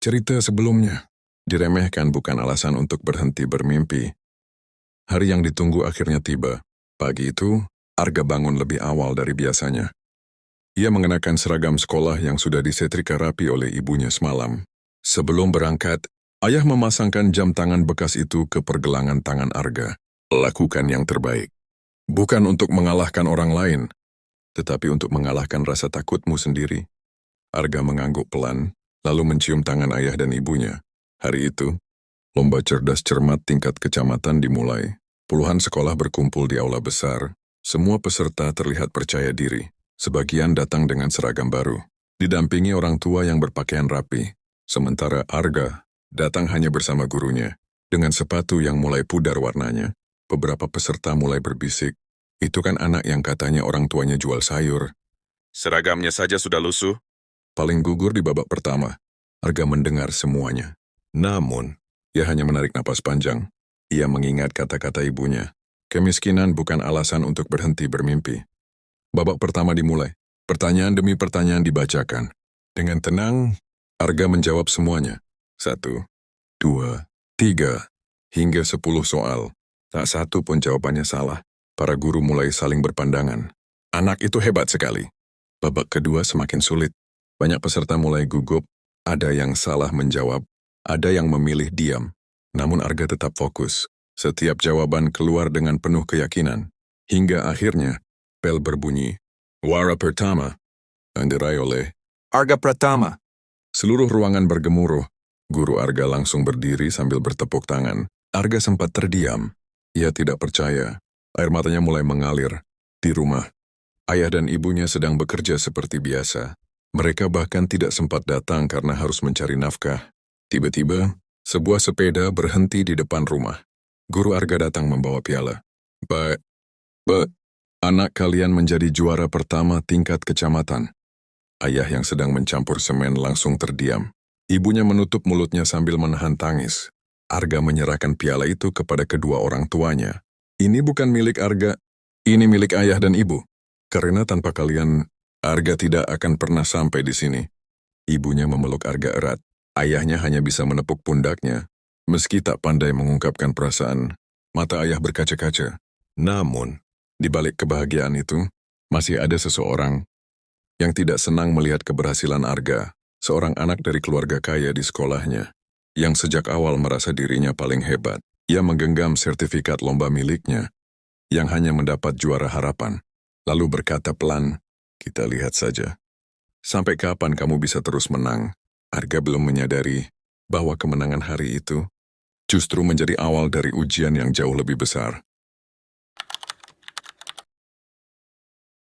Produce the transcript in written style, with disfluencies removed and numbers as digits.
Cerita sebelumnya. Diremehkan bukan alasan untuk berhenti bermimpi. Hari yang ditunggu akhirnya tiba. Pagi itu, Arga bangun lebih awal dari biasanya. Ia mengenakan seragam sekolah yang sudah disetrika rapi oleh ibunya semalam. Sebelum berangkat, ayah memasangkan jam tangan bekas itu ke pergelangan tangan Arga. Lakukan yang terbaik. Bukan untuk mengalahkan orang lain, tetapi untuk mengalahkan rasa takutmu sendiri. Arga mengangguk pelan, lalu mencium tangan ayah dan ibunya. Hari itu, lomba cerdas cermat tingkat kecamatan dimulai. Puluhan sekolah berkumpul di aula besar. Semua peserta terlihat percaya diri. Sebagian datang dengan seragam baru, didampingi orang tua yang berpakaian rapi. Sementara Arga datang hanya bersama gurunya. Dengan sepatu yang mulai pudar warnanya, beberapa peserta mulai berbisik. Itu kan anak yang katanya orang tuanya jual sayur. Seragamnya saja sudah lusuh. Paling gugur di babak pertama. Arga mendengar semuanya. Namun, ia hanya menarik napas panjang. Ia mengingat kata-kata ibunya. Kemiskinan bukan alasan untuk berhenti bermimpi. Babak pertama dimulai. Pertanyaan demi pertanyaan dibacakan. Dengan tenang, Arga menjawab semuanya. 1, 2, 3, hingga 10 soal. Tak satu pun jawabannya salah. Para guru mulai saling berpandangan. Anak itu hebat sekali. Babak kedua semakin sulit. Banyak peserta mulai gugup. Ada yang salah menjawab. Ada yang memilih diam. Namun Arga tetap fokus. Setiap jawaban keluar dengan penuh keyakinan. Hingga akhirnya, bel berbunyi. Wara pertama, yang diraih oleh Arga Pratama. seluruh ruangan bergemuruh. Guru Arga langsung berdiri sambil bertepuk tangan. Arga sempat terdiam. Ia tidak percaya. Air matanya mulai mengalir. Di rumah, ayah dan ibunya sedang bekerja seperti biasa. Mereka bahkan tidak sempat datang karena harus mencari nafkah. Tiba-tiba, sebuah sepeda berhenti di depan rumah. Guru Arga datang membawa piala. Anak kalian menjadi juara pertama tingkat kecamatan. Ayah yang sedang mencampur semen langsung terdiam. Ibunya menutup mulutnya sambil menahan tangis. Arga menyerahkan piala itu kepada kedua orang tuanya. Ini bukan milik Arga, ini milik ayah dan ibu. Karena tanpa kalian, Arga tidak akan pernah sampai di sini. Ibunya memeluk Arga erat. Ayahnya hanya bisa menepuk pundaknya. Meski tak pandai mengungkapkan perasaan, mata ayah berkaca-kaca. Namun, di balik kebahagiaan itu, masih ada seseorang yang tidak senang melihat keberhasilan Arga, seorang anak dari keluarga kaya di sekolahnya, yang sejak awal merasa dirinya paling hebat. Ia menggenggam sertifikat lomba miliknya, yang hanya mendapat juara harapan, lalu berkata pelan, "Kita lihat saja. Sampai kapan kamu bisa terus menang?" Arga belum menyadari bahwa kemenangan hari itu justru menjadi awal dari ujian yang jauh lebih besar.